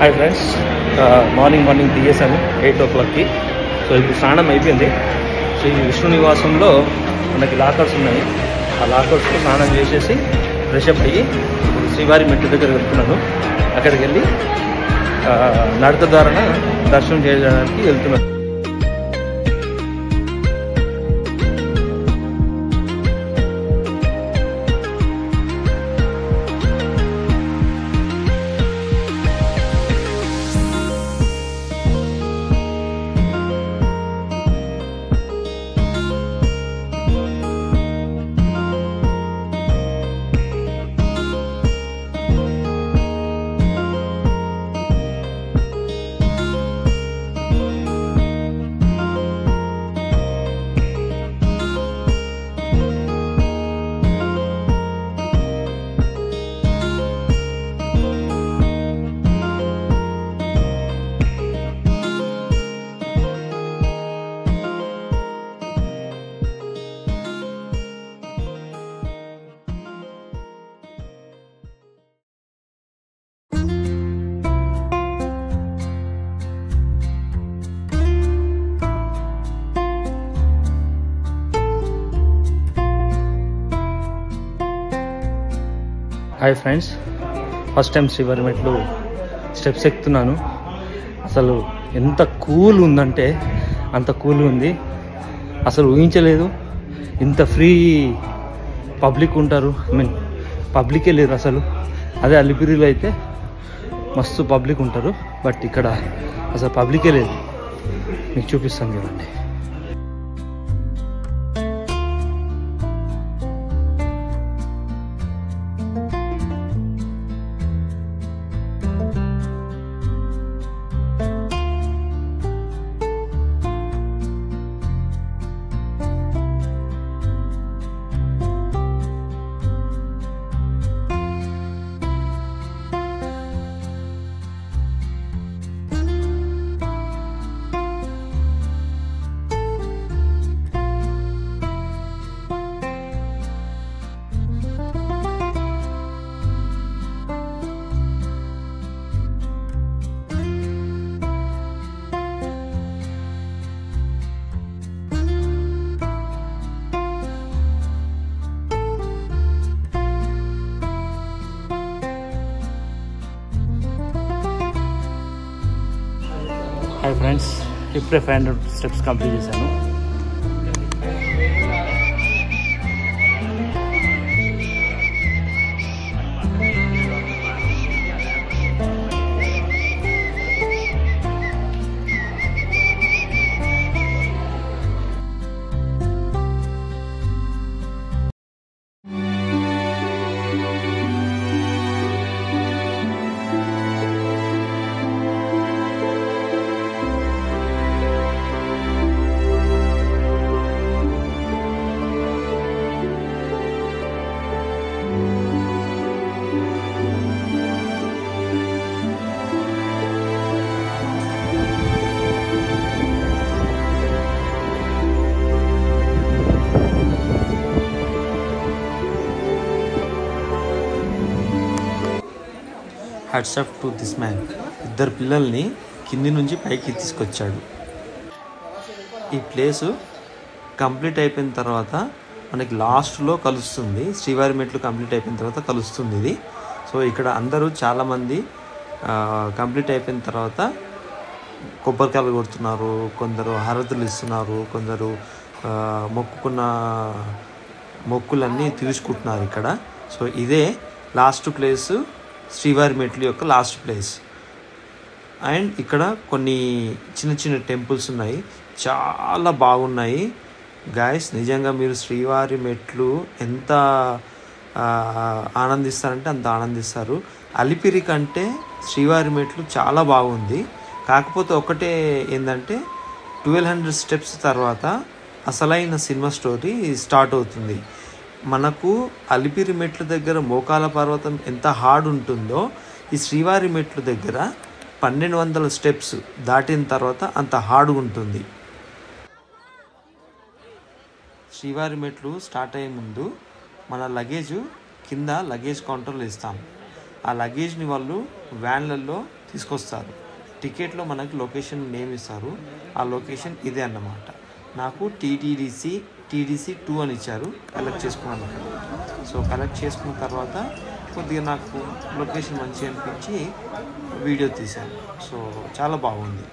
Hi friends, morning దిగేసాము 8 o'clockకి. So ఇప్పుడు స్నానం అయిపోయింది. శ్రీ విష్ణు నివాసంలో మనకి లాకర్స్ ఉన్నాయి. ఆ లాకర్స్లో స్నానం చేసేసి ఫ్రెషప్ అయ్యి శ్రీవారి మెట్టు దగ్గర వెళ్తున్నాను. అక్కడికి వెళ్ళి నడక ద్వారా దర్శనం చేయడానికి వెళ్తున్నాను. హాయ్ ఫ్రెండ్స్, ఫస్ట్ టైం శ్రీవారి మెట్లు స్టెప్స్ ఎక్కుతున్నాను. అసలు ఎంత కూల్ ఉందంటే అంత కూల్ ఉంది. అసలు ఊహించలేదు ఇంత ఫ్రీ పబ్లిక్ ఉంటారు. పబ్లికే లేరు అసలు. అదే అలిపిరిలో అయితే మస్తు పబ్లిక్ ఉంటారు, బట్ ఇక్కడ అసలు పబ్లికే లేదు. మీకు చూపిస్తాను చూడండి. హాయ్ ఫ్రెండ్స్, ఇప్పుడే 500 స్టెప్స్ కంప్లీట్ చేశాను. Hats off to this man. ఇద్దరు పిల్లల్ని కింది నుంచి పైకి తీసుకొచ్చాడు. ఈ ప్లేసు కంప్లీట్ అయిపోయిన తర్వాత మనకి లాస్ట్లో కలుస్తుంది. శ్రీవారి మెట్లు కంప్లీట్ అయిపోయిన తర్వాత కలుస్తుంది ఇది. సో ఇక్కడ అందరూ చాలామంది కంప్లీట్ అయిపోయిన తర్వాత కొబ్బరికాయలు కొడుతున్నారు, కొందరు హారతులు ఇస్తున్నారు, కొందరు మొక్కుకున్న మొక్కులన్నీ తీర్చుకుంటున్నారు ఇక్కడ. సో ఇదే లాస్ట్ ప్లేసు, శ్రీవారి మెట్లు యొక్క లాస్ట్ ప్లేస్. అండ్ ఇక్కడ కొన్ని చిన్న చిన్న టెంపుల్స్ ఉన్నాయి, చాలా బాగున్నాయి గాయస్. నిజంగా మీరు శ్రీవారి మెట్లు ఎంత ఆనందిస్తారంటే అంత ఆనందిస్తారు. అలిపిరి కంటే శ్రీవారి మెట్లు చాలా బాగుంది. కాకపోతే ఒకటే ఏంటంటే 1200 స్టెప్స్ తర్వాత అసలైన సినిమా స్టోరీ స్టార్ట్ అవుతుంది. మనకు అలిపిరి మెట్ల దగ్గర మోకాల పర్వతం ఎంత హార్డ్ ఉంటుందో ఈ శ్రీవారి మెట్ల దగ్గర 1200 స్టెప్స్ దాటిన తర్వాత అంత హార్డ్ ఉంటుంది. శ్రీవారి మెట్లు స్టార్ట్ అయ్యే ముందు మన లగేజ్ కింద లగేజ్ కౌంటర్లో ఇస్తాం. ఆ లగేజ్ని వాళ్ళు వ్యాన్లలో తీసుకొస్తారు. టికెట్లో మనకి లొకేషన్ నేమ్ ఇస్తారు. ఆ లొకేషన్ ఇదే అన్నమాట. నాకు టీడీసీ 2 అని ఇచ్చారు. కలెక్ట్ చేసుకున్నాను. సో కలెక్ట్ చేసుకున్న తర్వాత కొద్దిగా నాకు లొకేషన్ మంచిగా అనిపించి వీడియో తీశాను. సో చాలా బాగుంది.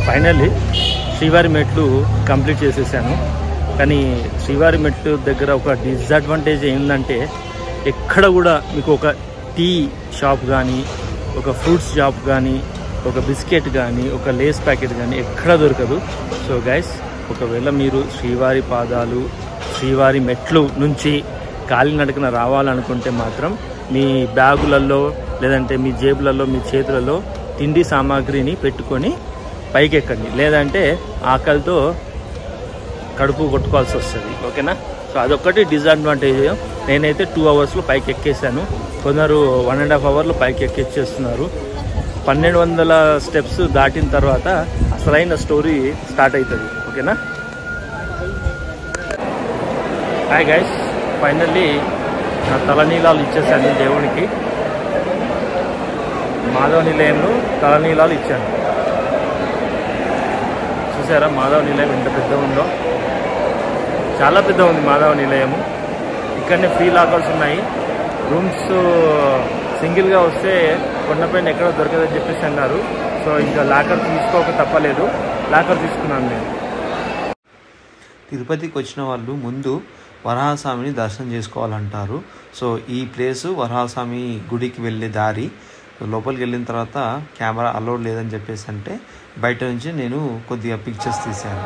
ఫైనల్లీ శ్రీవారి మెట్లు కంప్లీట్ చేసేసాను. కానీ శ్రీవారి మెట్లు దగ్గర ఒక డిసడ్వాంటేజ్ ఏంటంటే ఎక్కడ కూడా మీకు ఒక టీ షాప్ కానీ, ఒక ఫ్రూట్స్ షాప్ కానీ, ఒక బిస్కెట్ కానీ, ఒక లేస్ ప్యాకెట్ కానీ ఎక్కడ దొరకదు. సో గైస్, ఒకవేళ మీరు శ్రీవారి పాదాలు, శ్రీవారి మెట్లు నుంచి కాలినడకన రావాలనుకుంటే మాత్రం మీ బ్యాగులలో లేదంటే మీ జేబులలో మీ చేతులలో తిండి సామాగ్రిని పెట్టుకొని పైకి ఎక్కండి. లేదంటే ఆకలితో కడుపు కొట్టుకోవాల్సి వస్తుంది. ఓకేనా? సో అదొక్కటి డిసడ్వాంటేజ్. నేనైతే 2 అవర్స్లో పైకి ఎక్కేసాను. కొందరు 1.5 అవర్లో పైకి ఎక్కేస్తున్నారు. 1200 స్టెప్స్ దాటిన తర్వాత అసలైన స్టోరీ స్టార్ట్ అవుతుంది. ఓకేనా? హాయ్ గైస్, ఫైనల్లీ నా తలనీలాలు ఇచ్చేసాను దేవునికి. మాధవ నిలయంలో తలనీలాలు ఇచ్చాను. చూసారా మాధవ నిలయం ఎంత పెద్ద ఉందో? చాలా పెద్ద ఉంది మాధవ నిలయము. ఇక్కడనే ఫ్రీ లాకర్స్ ఉన్నాయి. రూమ్స్ సింగిల్గా వస్తే కొండపైన ఎక్కడో దొరకదని చెప్పేసి అన్నారు. సో ఇంకా లాకర్ తీసుకోక తప్పలేదు. లాకర్ తీసుకున్నాను నేను. తిరుపతికి వచ్చిన వాళ్ళు ముందు వరాహస్వామిని దర్శనం చేసుకోవాలంటారు. సో ఈ ప్లేసు వరాహస్వామి గుడికి వెళ్ళే దారి. లోపలికి వెళ్ళిన తర్వాత కెమెరా అలౌడ్ లేదని చెప్పేసి అంటే బయట నుంచి నేను కొద్దిగా పిక్చర్స్ తీశాను.